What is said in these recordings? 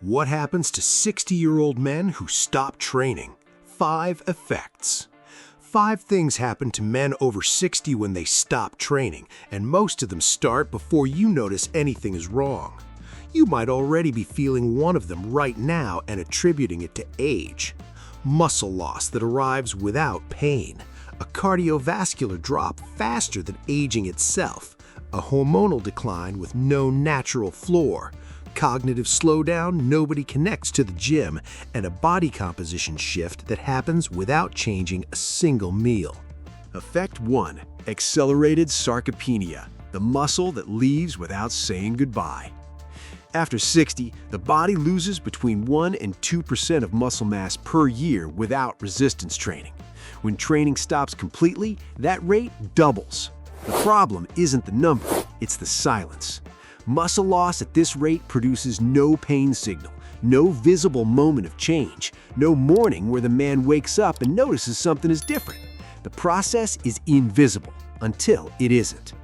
What happens to 60-year-old men who stop training? 5 effects. 5 things happen to men over 60 when they stop training, and most of them start before you notice anything is wrong. You might already be feeling one of them right now and attributing it to age. Muscle loss that arrives without pain. A cardiovascular drop faster than aging itself. A hormonal decline with no natural floor. Cognitive slowdown nobody connects to the gym, and a body composition shift that happens without changing a single meal. Effect 1. Accelerated sarcopenia, the muscle that leaves without saying goodbye. After 60, the body loses between 1 and 2% of muscle mass per year without resistance training. When training stops completely, that rate doubles. The problem isn't the number, it's the silence. Muscle loss at this rate produces no pain signal, no visible moment of change, no morning where the man wakes up and notices something is different. The process is invisible until it isn't.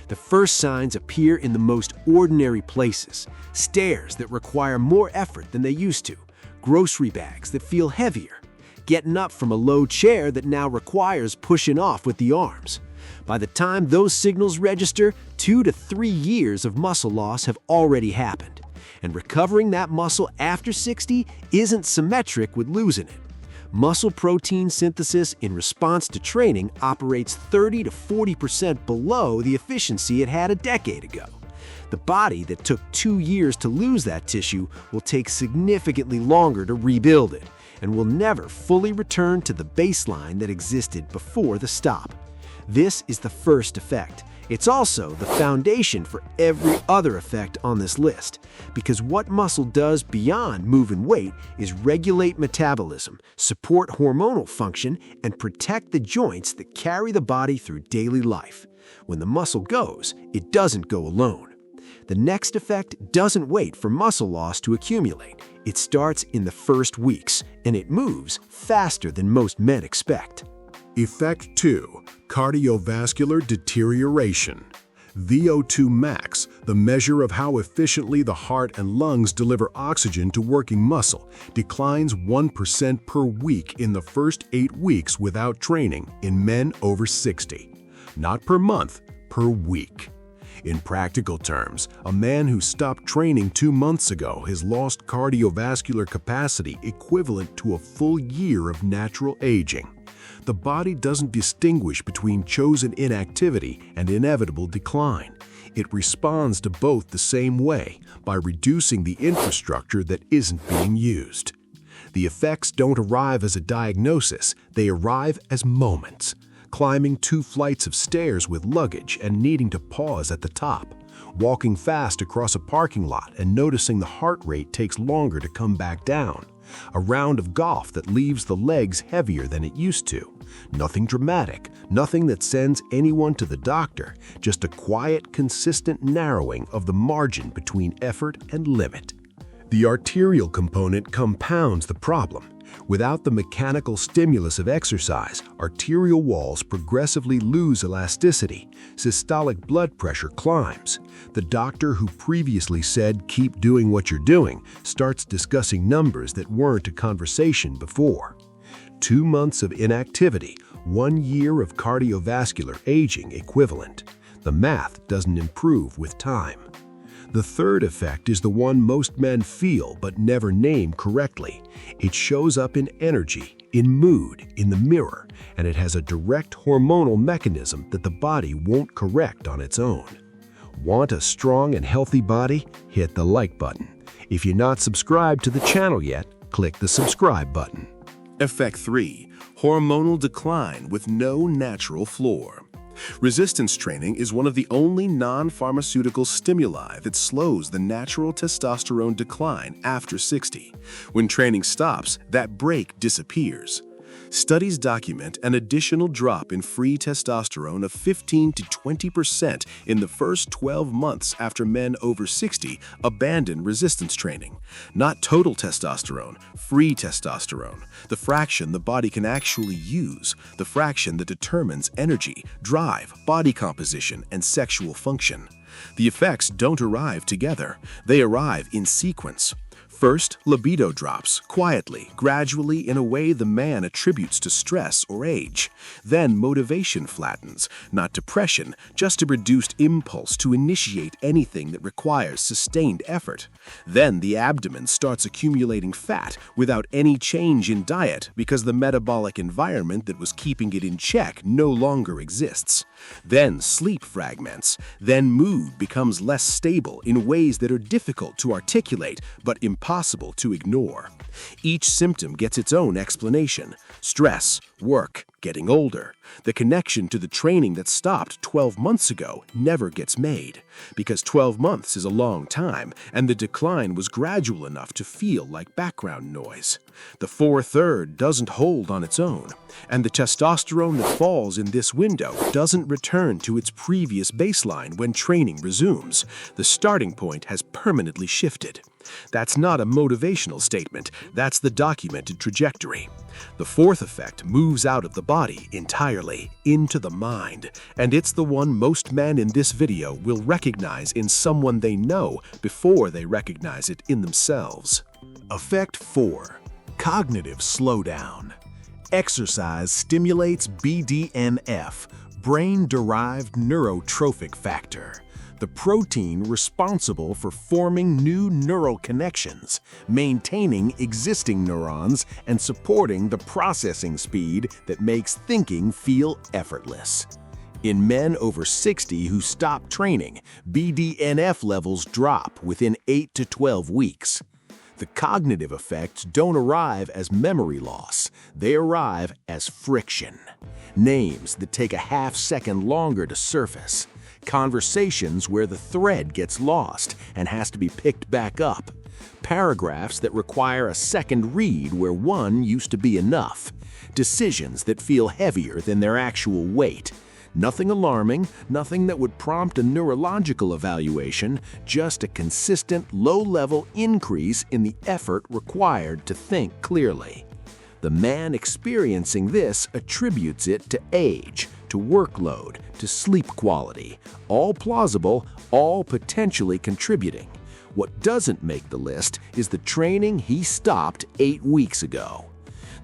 The first signs appear in the most ordinary places: stairs that require more effort than they used to, grocery bags that feel heavier, getting up from a low chair that now requires pushing off with the arms. By the time those signals register, 2 to 3 years of muscle loss have already happened. And recovering that muscle after 60 isn't symmetric with losing it. Muscle protein synthesis in response to training operates 30 to 40% below the efficiency it had a decade ago. The body that took 2 years to lose that tissue will take significantly longer to rebuild it, and will never fully return to the baseline that existed before the stop. This is the first effect. It's also the foundation for every other effect on this list, because what muscle does beyond moving weight is regulate metabolism, support hormonal function, and protect the joints that carry the body through daily life. When the muscle goes, it doesn't go alone. The next effect doesn't wait for muscle loss to accumulate. It starts in the first weeks, and it moves faster than most men expect. Effect 2. Cardiovascular deterioration. VO2 max, the measure of how efficiently the heart and lungs deliver oxygen to working muscle, declines 1% per week in the first 8 weeks without training in men over 60. Not per month, per week. In practical terms, a man who stopped training 2 months ago has lost cardiovascular capacity equivalent to a full year of natural aging. The body doesn't distinguish between chosen inactivity and inevitable decline. It responds to both the same way, by reducing the infrastructure that isn't being used. The effects don't arrive as a diagnosis, they arrive as moments. Climbing 2 flights of stairs with luggage and needing to pause at the top. Walking fast across a parking lot and noticing the heart rate takes longer to come back down. A round of golf that leaves the legs heavier than it used to. Nothing dramatic, nothing that sends anyone to the doctor, just a quiet, consistent narrowing of the margin between effort and limit. The arterial component compounds the problem. Without the mechanical stimulus of exercise, arterial walls progressively lose elasticity. Systolic blood pressure climbs. The doctor who previously said, "Keep doing what you're doing," starts discussing numbers that weren't a conversation before. 2 months of inactivity, 1 year of cardiovascular aging equivalent. The math doesn't improve with time. The third effect is the one most men feel but never name correctly. It shows up in energy, in mood, in the mirror, and it has a direct hormonal mechanism that the body won't correct on its own. Want a strong and healthy body? Hit the like button. If you're not subscribed to the channel yet, click the subscribe button. Effect 3. Hormonal decline with no natural floor. Resistance training is one of the only non-pharmaceutical stimuli that slows the natural testosterone decline after 60. When training stops, that break disappears. Studies document an additional drop in free testosterone of 15 to 20% in the first 12 months after men over 60 abandon resistance training. Not total testosterone, free testosterone, the fraction the body can actually use, the fraction that determines energy, drive, body composition, and sexual function. The effects don't arrive together, they arrive in sequence. First, libido drops, quietly, gradually, in a way the man attributes to stress or age. Then motivation flattens, not depression, just a reduced impulse to initiate anything that requires sustained effort. Then the abdomen starts accumulating fat without any change in diet because the metabolic environment that was keeping it in check no longer exists. Then sleep fragments. Then mood becomes less stable in ways that are difficult to articulate but impossible to ignore. Each symptom gets its own explanation: stress, work, getting older. The connection to the training that stopped 12 months ago never gets made, because 12 months is a long time, and the decline was gradual enough to feel like background noise. The 4/3 doesn't hold on its own, and the testosterone that falls in this window doesn't return to its previous baseline when training resumes. The starting point has permanently shifted. That's not a motivational statement, that's the documented trajectory. The fourth effect moves out of the body entirely into the mind, and it's the one most men in this video will recognize in someone they know before they recognize it in themselves. Effect 4. Cognitive slowdown. Exercise stimulates BDNF, brain-derived neurotrophic factor, the protein responsible for forming new neural connections, maintaining existing neurons, and supporting the processing speed that makes thinking feel effortless. In men over 60 who stop training, BDNF levels drop within 8 to 12 weeks. The cognitive effects don't arrive as memory loss, they arrive as friction. Names that take a half-second longer to surface. Conversations where the thread gets lost and has to be picked back up. Paragraphs that require a second read where one used to be enough. Decisions that feel heavier than their actual weight. Nothing alarming, nothing that would prompt a neurological evaluation, just a consistent low-level increase in the effort required to think clearly. The man experiencing this attributes it to age, to workload, to sleep quality, all plausible, all potentially contributing. What doesn't make the list is the training he stopped 8 weeks ago.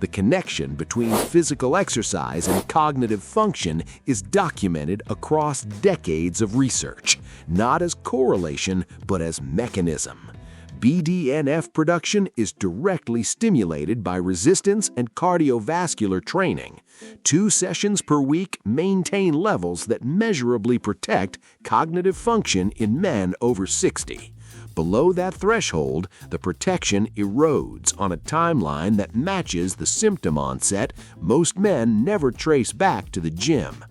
The connection between physical exercise and cognitive function is documented across decades of research, not as correlation, but as mechanism. BDNF production is directly stimulated by resistance and cardiovascular training. 2 sessions per week maintain levels that measurably protect cognitive function in men over 60. Below that threshold, the protection erodes on a timeline that matches the symptom onset most men never trace back to the gym.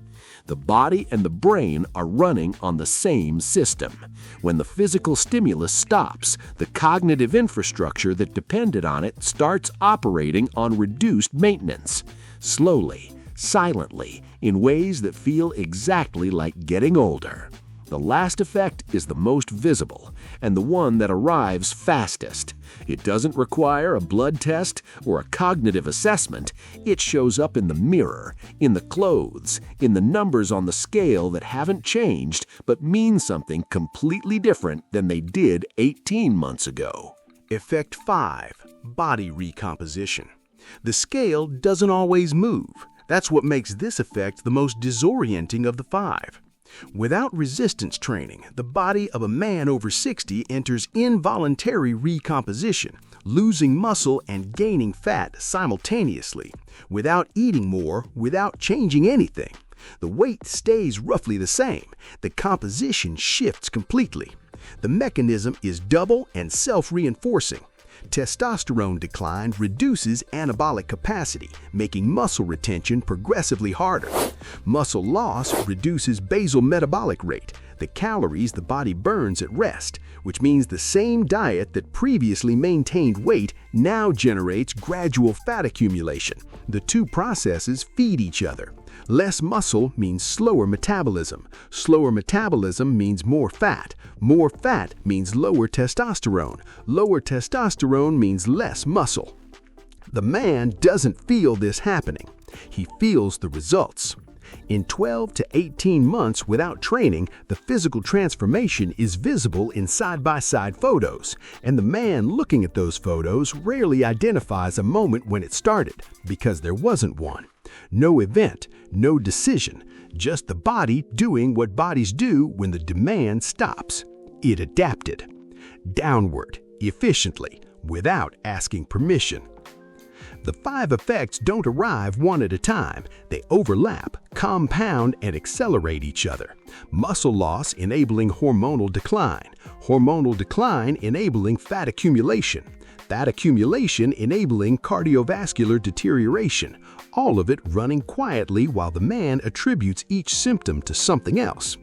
The body and the brain are running on the same system. When the physical stimulus stops, the cognitive infrastructure that depended on it starts operating on reduced maintenance. Slowly, silently, in ways that feel exactly like getting older. The last effect is the most visible, and the one that arrives fastest. It doesn't require a blood test or a cognitive assessment. It shows up in the mirror, in the clothes, in the numbers on the scale that haven't changed but mean something completely different than they did 18 months ago. Effect 5. Body recomposition. The scale doesn't always move. That's what makes this effect the most disorienting of the 5. Without resistance training, the body of a man over 60 enters involuntary recomposition, losing muscle and gaining fat simultaneously, without eating more, without changing anything. The weight stays roughly the same. The composition shifts completely. The mechanism is double and self-reinforcing. Testosterone decline reduces anabolic capacity, making muscle retention progressively harder. Muscle loss reduces basal metabolic rate, the calories the body burns at rest, which means the same diet that previously maintained weight now generates gradual fat accumulation. The two processes feed each other. Less muscle means slower metabolism. Slower metabolism means more fat. More fat means lower testosterone. Lower testosterone means less muscle. The man doesn't feel this happening. He feels the results. In 12 to 18 months without training, the physical transformation is visible in side-by-side photos, and the man looking at those photos rarely identifies a moment when it started, because there wasn't one. No event, no decision, just the body doing what bodies do when the demand stops. It adapted. Downward, efficiently, without asking permission. The 5 effects don't arrive one at a time. They overlap, compound, and accelerate each other. Muscle loss enabling hormonal decline. Hormonal decline enabling fat accumulation. Fat accumulation enabling cardiovascular deterioration. All of it running quietly while the man attributes each symptom to something else.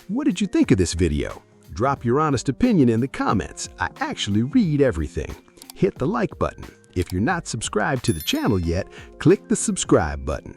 What did you think of this video? Drop your honest opinion in the comments. I actually read everything. Hit the like button. If you're not subscribed to the channel yet, click the subscribe button.